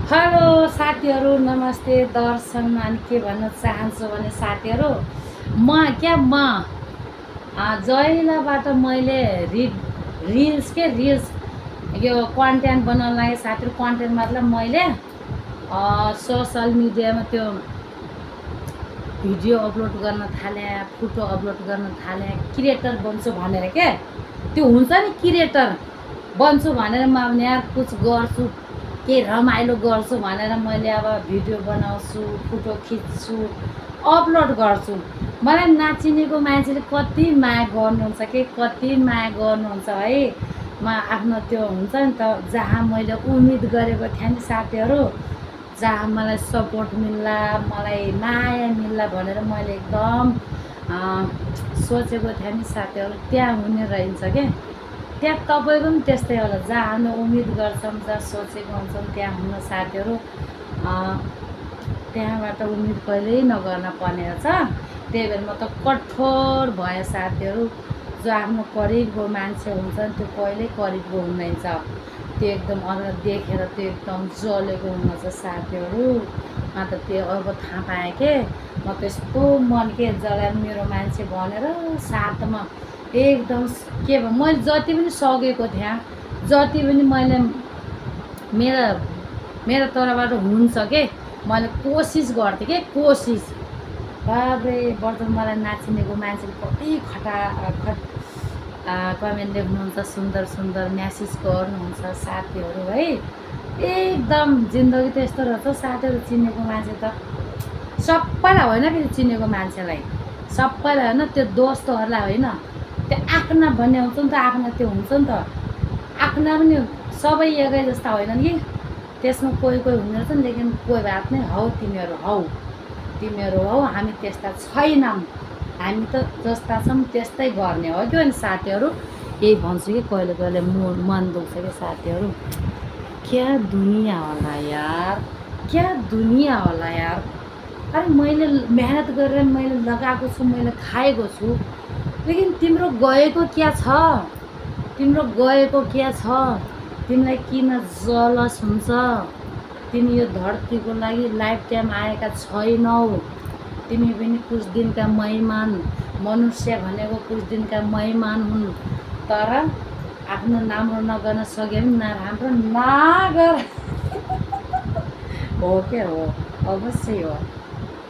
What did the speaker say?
Hello साथीहरू, नमस्ते दर्शन। अनि के भन्न चाहन्छु भने साथीहरू, जैलाबाट मैले रिल्स यो कन्टेन्ट बनाउन लागि साथीहरू। कन्टेन्ट मतलब मैले सोसल मिडियामा त्यो भिडियो अपलोड गर्न थालेँ, फोटो अपलोड गर्न थालेँ, क्रिएटर बन्छु भनेर के त्यो हुन्छ नि, क्रिएटर बन्छु भनेर म अब यहाँ कुछ गर्छु, केही रमाइलो गर्छु भनेर मैले अब भिडियो बनाउँछु, फोटो खिच्छु, अपलोड गर्छु। मलाई नाचिनेको मान्छेले कति माया गर्नुहुन्छ कि कति माया गर्नुहुन्छ है। म आफ्नो त्यो हुन्छ नि त, जहाँ मैले उम्मिद गरेको थिएँ नि साथीहरू, जहाँ मलाई सपोर्ट मिल्ला, मलाई माया मिल्ला भनेर मैले एकदम सोचेको थिएँ नि साथीहरू, त्यहाँ हुने रहन्छ क्या। त्यहाँ तपाईँको पनि त्यस्तै होला, जहाँ हामी उम्मिद गर्छौँ, जहाँ सोचेको हुन्छौँ त्यहाँ हुन साथीहरू। त्यहाँबाट उम्मिद कहिल्यै नगर्न पर्ने रहेछ। त्यही भएर म त कठोर भएँ साथीहरू। जो आफ्नो करिबको मान्छे हुन्छ नि त्यो कहिल्यै करिबको हुँदैन, त्यो एकदम अरूलाई देखेर त्यो एकदम जलेको हुनुहुन्छ साथीहरू। अन्त त्यो अब थाहा पाएँ के म त्यस्तो मन के जलाएर मेरो मान्छे भनेर साथमा एकदम के भयो, मैले जति पनि सकेको थिएँ, जति पनि मैले मेरो तर्फबाट हुन्छ के मैले कोसिस गर्थेँ के कोसिस। बाब्रे बर्तन मलाई नाचिनेको मान्छेले कति कमेन्ट लेख्नुहुन्छ, सुन्दर सुन्दर म्यासेज गर्नुहुन्छ साथीहरू है। एकदम जिन्दगी त यस्तो रहेछ साथीहरू। चिनेको मान्छे त सबैलाई होइन, फेरि चिनेको मान्छेलाई सबैलाई होइन, त्यो दोस्तहरूलाई होइन, त्यो आफ्ना भन्ने हुन्छ नि त, आफ्ना त्यो हुन्छ नि त, आफ्ना पनि सबै एकै जस्ता होइनन् कि, त्यसमा कोही कोही हुने रहेछ नि। लेकिन कोही बात नै हौ, तिमीहरू हौ, हामी त्यस्ता छैनौँ, हामी त जस्ता छौँ त्यस्तै गर्ने हो कि। अनि साथीहरू यही भन्छु कि कहिले कहिले मन दुख्छ कि साथीहरू, क्या दुनियाँ होला यार, क्या दुनियाँ होला यार। अरे मैले मेहनत गरेर मैले लगाएको छु, मैले खाएको छु, लेकिन तिम्रो गएको क्या छ, तिम्रो गएको क्या छ? तिमीलाई किन जलस हुन्छ? तिमी यो धरतीको लागि लाइफ टाइम आएका छैनौ। तिमी पनि कुछ दिनका मेहमान, मनुष्य भनेको कुछ दिनका मेहमान हुन्। तर आफ्नो राम्रो नगर्न सक्यो भने नराम्रो नगर। हो के हो, अवश्य हो।